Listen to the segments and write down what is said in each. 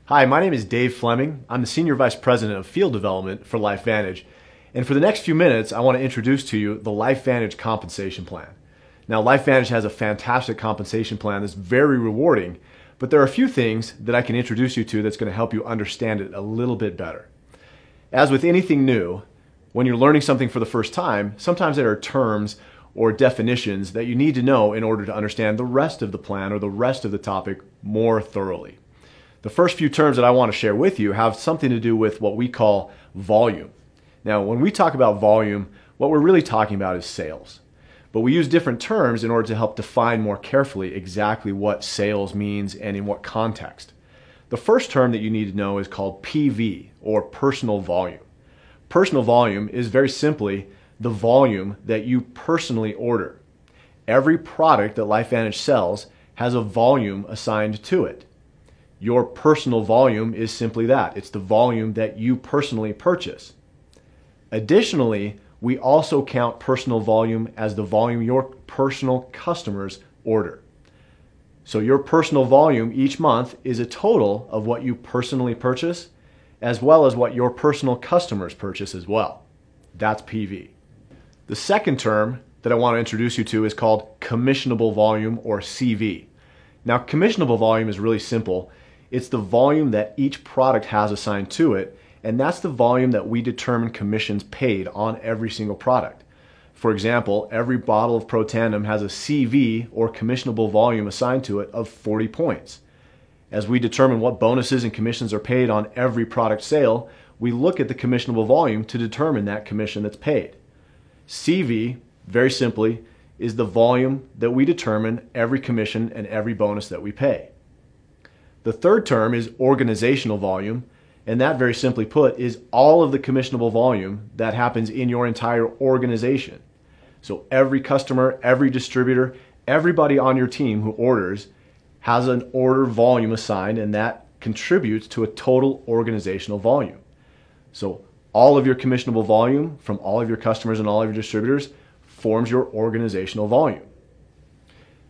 Hi, my name is Dave Fleming. I'm the Senior Vice President of Field Development for LifeVantage. And for the next few minutes, I want to introduce to you the LifeVantage compensation plan. Now, LifeVantage has a fantastic compensation plan that's very rewarding, but there are a few things that I can introduce you to that's going to help you understand it a little bit better. As with anything new, when you're learning something for the first time, sometimes there are terms or definitions that you need to know in order to understand the rest of the plan or the rest of the topic more thoroughly. The first few terms that I want to share with you have something to do with what we call volume. Now, when we talk about volume, what we're really talking about is sales. But we use different terms in order to help define more carefully exactly what sales means and in what context. The first term that you need to know is called PV, or personal volume. Personal volume is very simply the volume that you personally order. Every product that LifeVantage sells has a volume assigned to it. Your personal volume is simply that. It's the volume that you personally purchase. Additionally, we also count personal volume as the volume your personal customers order. So your personal volume each month is a total of what you personally purchase, as well as what your personal customers purchase as well. That's PV. The second term that I want to introduce you to is called commissionable volume, or CV. Now, commissionable volume is really simple. It's the volume that each product has assigned to it, and that's the volume that we determine commissions paid on every single product. For example, every bottle of Protandim has a CV, or commissionable volume, assigned to it of 40 points. As we determine what bonuses and commissions are paid on every product sale, we look at the commissionable volume to determine that commission that's paid. CV, very simply, is the volume that we determine every commission and every bonus that we pay. The third term is organizational volume, and that, very simply put, is all of the commissionable volume that happens in your entire organization. So every customer, every distributor, everybody on your team who orders has an order volume assigned, and that contributes to a total organizational volume. So all of your commissionable volume from all of your customers and all of your distributors forms your organizational volume.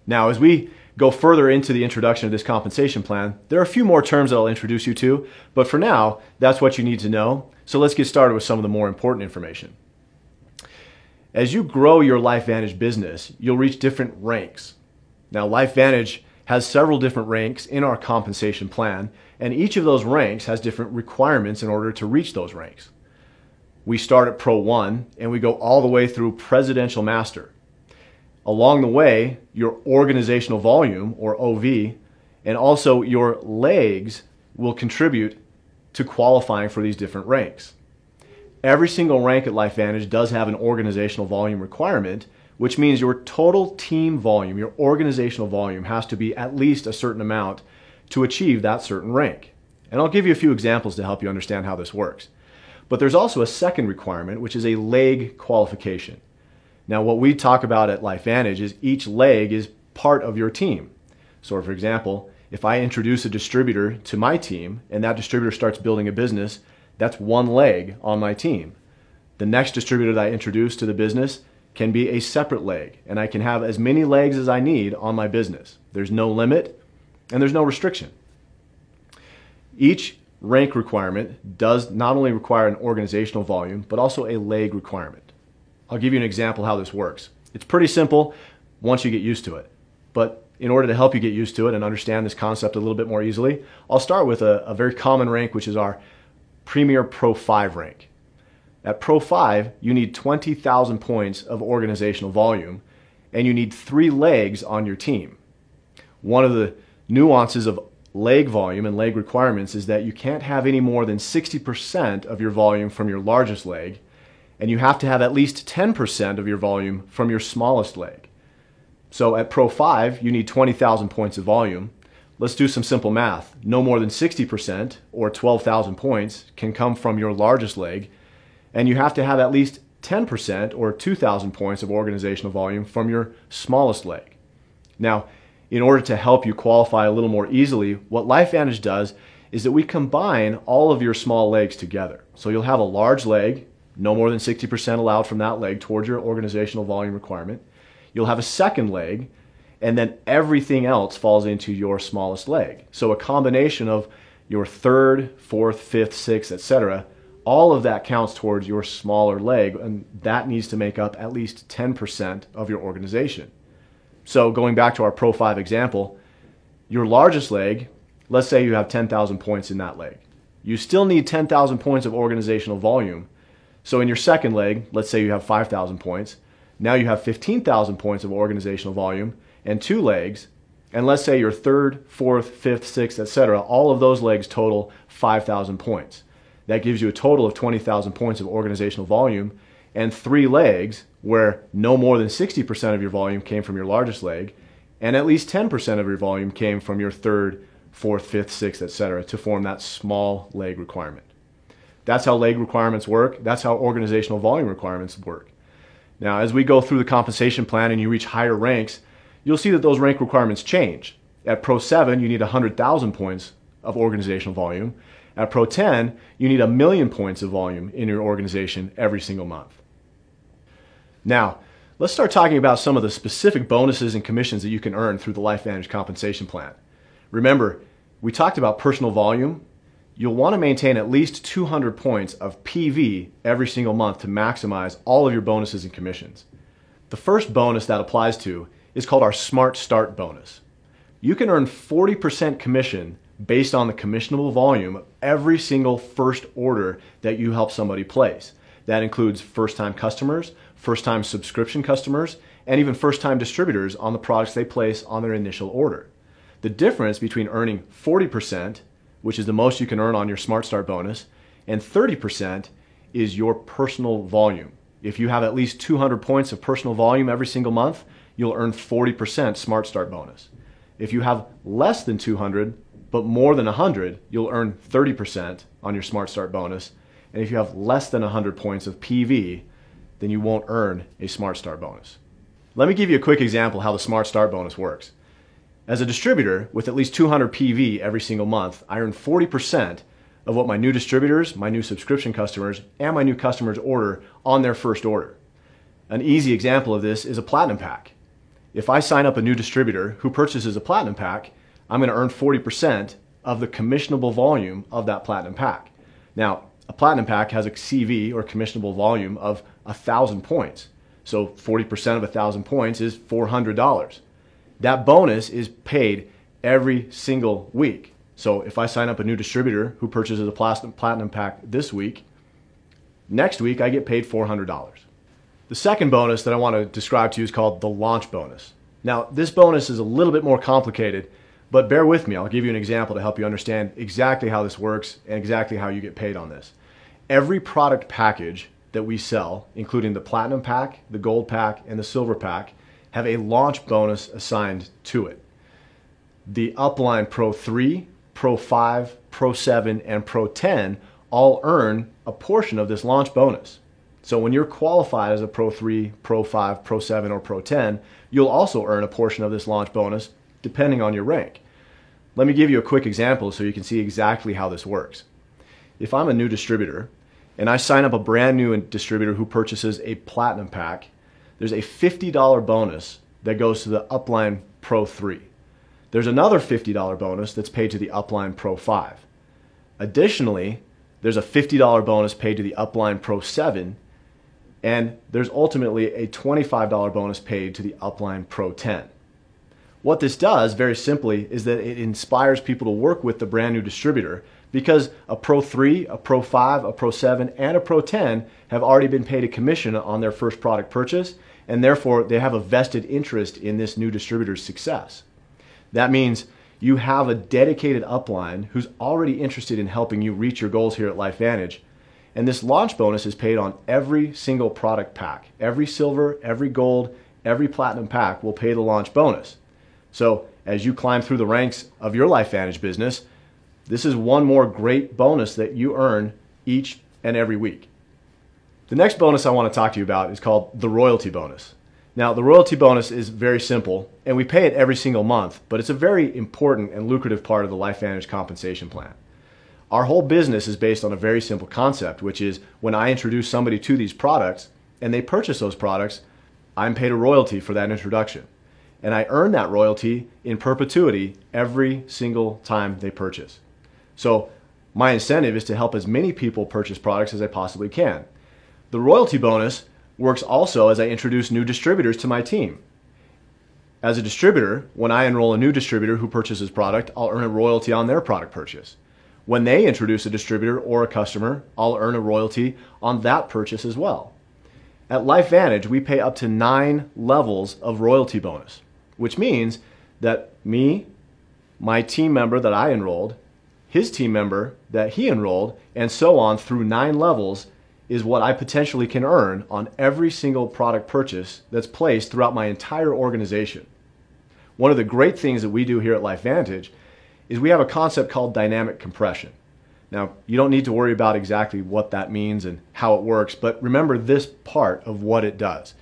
Now, as we go further into the introduction of this compensation plan, there are a few more terms that I'll introduce you to, but for now, that's what you need to know. So let's get started with some of the more important information. As you grow your LifeVantage business, you'll reach different ranks. Now, LifeVantage has several different ranks in our compensation plan, and each of those ranks has different requirements in order to reach those ranks. We start at Pro 1 and we go all the way through Presidential Master. Along the way, your organizational volume, or OV, and also your legs will contribute to qualifying for these different ranks. Every single rank at LifeVantage does have an organizational volume requirement, which means your total team volume, your organizational volume, has to be at least a certain amount to achieve that certain rank. And I'll give you a few examples to help you understand how this works. But there's also a second requirement, which is a leg qualification. Now, what we talk about at LifeVantage is each leg is part of your team. So, for example, if I introduce a distributor to my team and that distributor starts building a business, that's one leg on my team. The next distributor that I introduce to the business can be a separate leg, and I can have as many legs as I need on my business. There's no limit and there's no restriction. Each rank requirement does not only require an organizational volume, but also a leg requirement. I'll give you an example how this works. It's pretty simple once you get used to it. But in order to help you get used to it and understand this concept a little bit more easily, I'll start with a very common rank, which is our Premier Pro 5 rank. At Pro 5, you need 20,000 points of organizational volume, and you need 3 legs on your team. One of the nuances of leg volume and leg requirements is that you can't have any more than 60% of your volume from your largest leg, and you have to have at least 10% of your volume from your smallest leg. So at Pro 5, you need 20,000 points of volume. Let's do some simple math. No more than 60%, or 12,000 points, can come from your largest leg, and you have to have at least 10%, or 2,000 points of organizational volume from your smallest leg. Now, in order to help you qualify a little more easily, what LifeVantage does is that we combine all of your small legs together. So you'll have a large leg, no more than 60% allowed from that leg towards your organizational volume requirement. You'll have a second leg, and then everything else falls into your smallest leg. So a combination of your third, fourth, fifth, sixth, etc., all of that counts towards your smaller leg, and that needs to make up at least 10% of your organization. So going back to our Pro 5 example, your largest leg, let's say you have 10,000 points in that leg. You still need 10,000 points of organizational volume. So in your second leg, let's say you have 5,000 points. Now you have 15,000 points of organizational volume and 2 legs. And let's say your third, fourth, fifth, sixth, etc., all of those legs total 5,000 points. That gives you a total of 20,000 points of organizational volume and 3 legs where no more than 60% of your volume came from your largest leg and at least 10% of your volume came from your third, fourth, fifth, sixth, etc. to form that small leg requirement. That's how leg requirements work. That's how organizational volume requirements work. Now, as we go through the compensation plan and you reach higher ranks, you'll see that those rank requirements change. At Pro 7, you need 100,000 points of organizational volume. At Pro 10, you need 1,000,000 points of volume in your organization every single month. Now, let's start talking about some of the specific bonuses and commissions that you can earn through the LifeVantage compensation plan. Remember, we talked about personal volume. You'll want to maintain at least 200 points of PV every single month to maximize all of your bonuses and commissions. The first bonus that applies to is called our Smart Start bonus. You can earn 40% commission based on the commissionable volume of every single first order that you help somebody place. That includes first-time customers, first-time subscription customers, and even first-time distributors on the products they place on their initial order. The difference between earning 40%, which is the most you can earn on your Smart Start bonus, and 30% is your personal volume. If you have at least 200 points of personal volume every single month, you'll earn 40% Smart Start bonus. If you have less than 200, but more than 100, you'll earn 30% on your Smart Start bonus. And if you have less than 100 points of PV, then you won't earn a Smart Start bonus. Let me give you a quick example how the Smart Start bonus works. As a distributor with at least 200 PV every single month, I earn 40% of what my new distributors, my new subscription customers, and my new customers order on their first order. An easy example of this is a Platinum Pack. If I sign up a new distributor who purchases a Platinum Pack, I'm going to earn 40% of the commissionable volume of that Platinum Pack. Now, a Platinum Pack has a CV or commissionable volume of 1,000 points. So 40% of 1,000 points is $400. That bonus is paid every single week. So if I sign up a new distributor who purchases a Platinum Pack this week, next week I get paid $400. The second bonus that I want to describe to you is called the Launch Bonus. Now, this bonus is a little bit more complicated, but bear with me. I'll give you an example to help you understand exactly how this works and exactly how you get paid on this. Every product package that we sell, including the Platinum Pack, the Gold Pack, and the Silver Pack, have a launch bonus assigned to it. The Upline Pro 3, Pro 5, Pro 7, and Pro 10 all earn a portion of this launch bonus. So when you're qualified as a Pro 3, Pro 5, Pro 7, or Pro 10, you'll also earn a portion of this launch bonus depending on your rank. Let me give you a quick example so you can see exactly how this works. If I'm a new distributor and I sign up a brand new distributor who purchases a Platinum Pack, there's a $50 bonus that goes to the Upline Pro 3. There's another $50 bonus that's paid to the Upline Pro 5. Additionally, there's a $50 bonus paid to the Upline Pro 7, and there's ultimately a $25 bonus paid to the Upline Pro 10. What this does, very simply, is that it inspires people to work with the brand new distributor because a Pro 3, a Pro 5, a Pro 7, and a Pro 10 have already been paid a commission on their first product purchase, and therefore they have a vested interest in this new distributor's success. That means you have a dedicated upline who's already interested in helping you reach your goals here at LifeVantage, and this launch bonus is paid on every single product pack. Every silver, every gold, every platinum pack will pay the launch bonus. So as you climb through the ranks of your LifeVantage business, this is one more great bonus that you earn each and every week. The next bonus I want to talk to you about is called the royalty bonus. Now, the royalty bonus is very simple, and we pay it every single month, but it's a very important and lucrative part of the LifeVantage compensation plan. Our whole business is based on a very simple concept, which is when I introduce somebody to these products and they purchase those products, I'm paid a royalty for that introduction. And I earn that royalty in perpetuity every single time they purchase. So my incentive is to help as many people purchase products as I possibly can. The royalty bonus works also as I introduce new distributors to my team. As a distributor, when I enroll a new distributor who purchases product, I'll earn a royalty on their product purchase. When they introduce a distributor or a customer, I'll earn a royalty on that purchase as well. At LifeVantage, we pay up to 9 levels of royalty bonus, which means that me, my team member that I enrolled, his team member that he enrolled, and so on through 9 levels is what I potentially can earn on every single product purchase that's placed throughout my entire organization. One of the great things that we do here at LifeVantage is we have a concept called dynamic compression. Now, you don't need to worry about exactly what that means and how it works, but remember this part of what it does.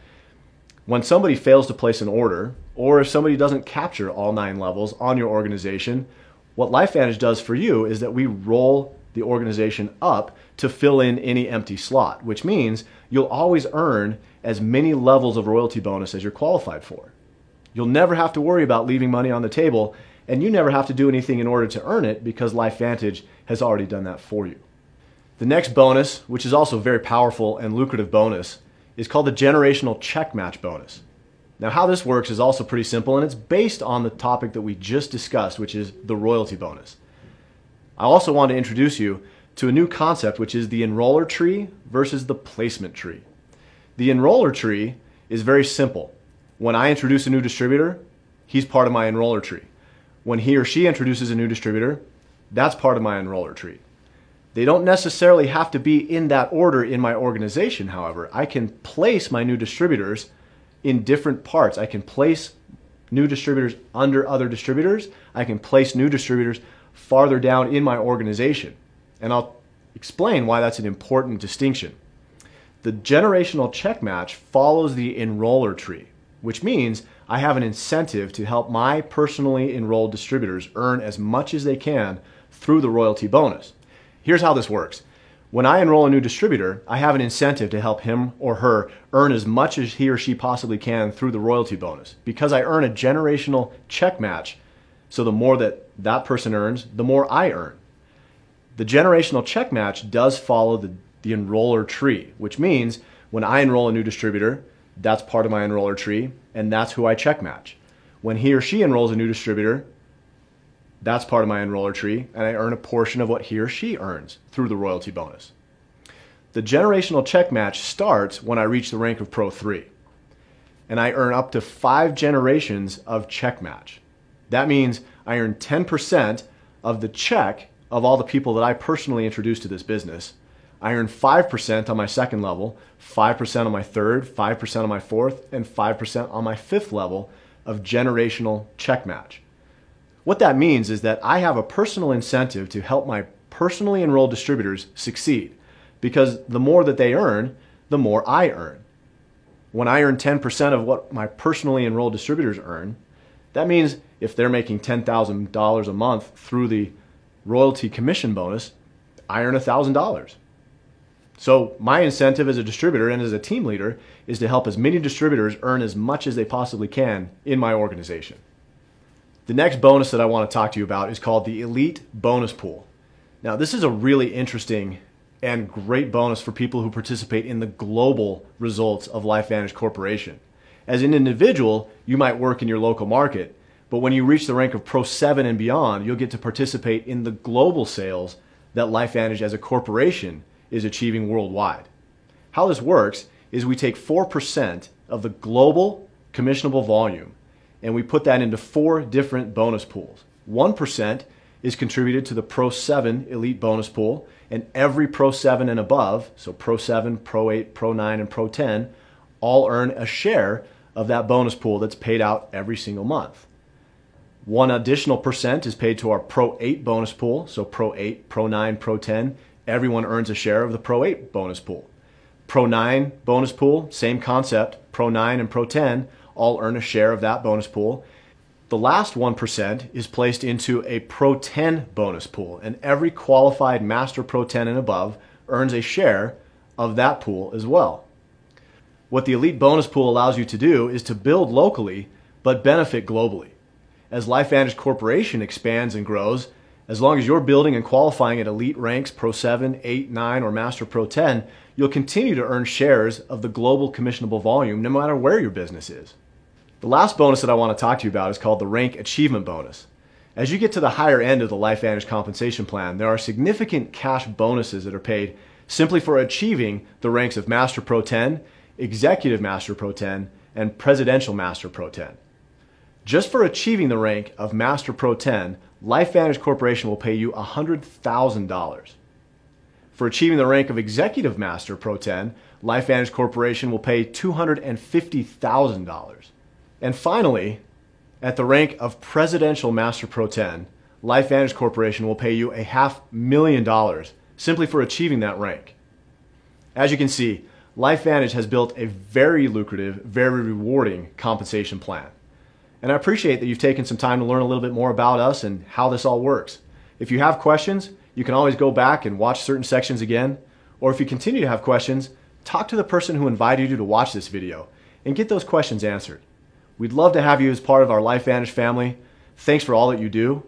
When somebody fails to place an order, or if somebody doesn't capture all 9 levels on your organization, what LifeVantage does for you is that we roll the organization up to fill in any empty slot, which means you'll always earn as many levels of royalty bonus as you're qualified for. You'll never have to worry about leaving money on the table, and you never have to do anything in order to earn it because LifeVantage has already done that for you. The next bonus, which is also a very powerful and lucrative bonus, is called the generational check match bonus. Now, how this works is also pretty simple, and it's based on the topic that we just discussed, which is the royalty bonus. I also want to introduce you to a new concept, which is the enroller tree versus the placement tree. The enroller tree is very simple. When I introduce a new distributor, he's part of my enroller tree. When he or she introduces a new distributor, that's part of my enroller tree. They don't necessarily have to be in that order in my organization, however. I can place my new distributors in different parts. I can place new distributors under other distributors. I can place new distributors farther down in my organization. And I'll explain why that's an important distinction. The generational check match follows the enroller tree, which means I have an incentive to help my personally enrolled distributors earn as much as they can through the royalty bonus. Here's how this works. When I enroll a new distributor, I have an incentive to help him or her earn as much as he or she possibly can through the royalty bonus. Because I earn a generational check match, so the more that that person earns, the more I earn. The generational check match does follow the enroller tree, which means when I enroll a new distributor, that's part of my enroller tree, and that's who I check match. When he or she enrolls a new distributor, that's part of my enroller tree, and I earn a portion of what he or she earns through the royalty bonus. The generational check match starts when I reach the rank of Pro 3, and I earn up to 5 generations of check match. That means I earn 10% of the check of all the people that I personally introduced to this business. I earn 5% on my second level, 5% on my third, 5% on my fourth, and 5% on my 5th level of generational check match. What that means is that I have a personal incentive to help my personally enrolled distributors succeed, because the more that they earn, the more I earn. When I earn 10% of what my personally enrolled distributors earn, that means if they're making $10,000 a month through the royalty commission bonus, I earn $1,000. So my incentive as a distributor and as a team leader is to help as many distributors earn as much as they possibly can in my organization. The next bonus that I want to talk to you about is called the Elite Bonus Pool. Now, this is a really interesting and great bonus for people who participate in the global results of LifeVantage Corporation. As an individual, you might work in your local market, but when you reach the rank of Pro 7 and beyond, you'll get to participate in the global sales that LifeVantage as a corporation is achieving worldwide. How this works is we take 4% of the global commissionable volume and we put that into 4 different bonus pools. 1% is contributed to the Pro 7 Elite Bonus Pool, and every Pro 7 and above, so Pro 7, Pro 8, Pro 9, and Pro 10, all earn a share of that bonus pool that's paid out every single month. 1 additional percent is paid to our Pro 8 bonus pool, so Pro 8, Pro 9, Pro 10, everyone earns a share of the Pro 8 bonus pool. Pro 9 bonus pool, same concept, Pro 9 and Pro 10 all earn a share of that bonus pool. The last 1% is placed into a Pro 10 bonus pool, and every qualified Master Pro 10 and above earns a share of that pool as well. What the Elite Bonus Pool allows you to do is to build locally but benefit globally. As LifeVantage Corporation expands and grows, As long as you're building and qualifying at elite ranks Pro 7, 8, 9, or Master Pro 10, you'll continue to earn shares of the global commissionable volume no matter where your business is. The last bonus that I want to talk to you about is called the Rank Achievement Bonus. As you get to the higher end of the LifeVantage compensation plan, there are significant cash bonuses that are paid simply for achieving the ranks of Master Pro 10, Executive Master Pro 10, and Presidential Master Pro 10. Just for achieving the rank of Master Pro 10, LifeVantage Corporation will pay you $100,000. For achieving the rank of Executive Master Pro 10, LifeVantage Corporation will pay $250,000. And finally, at the rank of Presidential Master Pro 10, LifeVantage Corporation will pay you $500,000 simply for achieving that rank. As you can see, LifeVantage has built a very lucrative, very rewarding compensation plan. And I appreciate that you've taken some time to learn a little bit more about us and how this all works. If you have questions, you can always go back and watch certain sections again. Or if you continue to have questions, talk to the person who invited you to watch this video and get those questions answered. We'd love to have you as part of our LifeVantage family. Thanks for all that you do,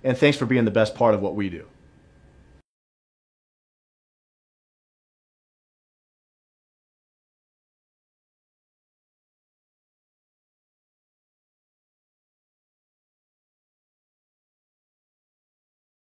and thanks for being the best part of what we do.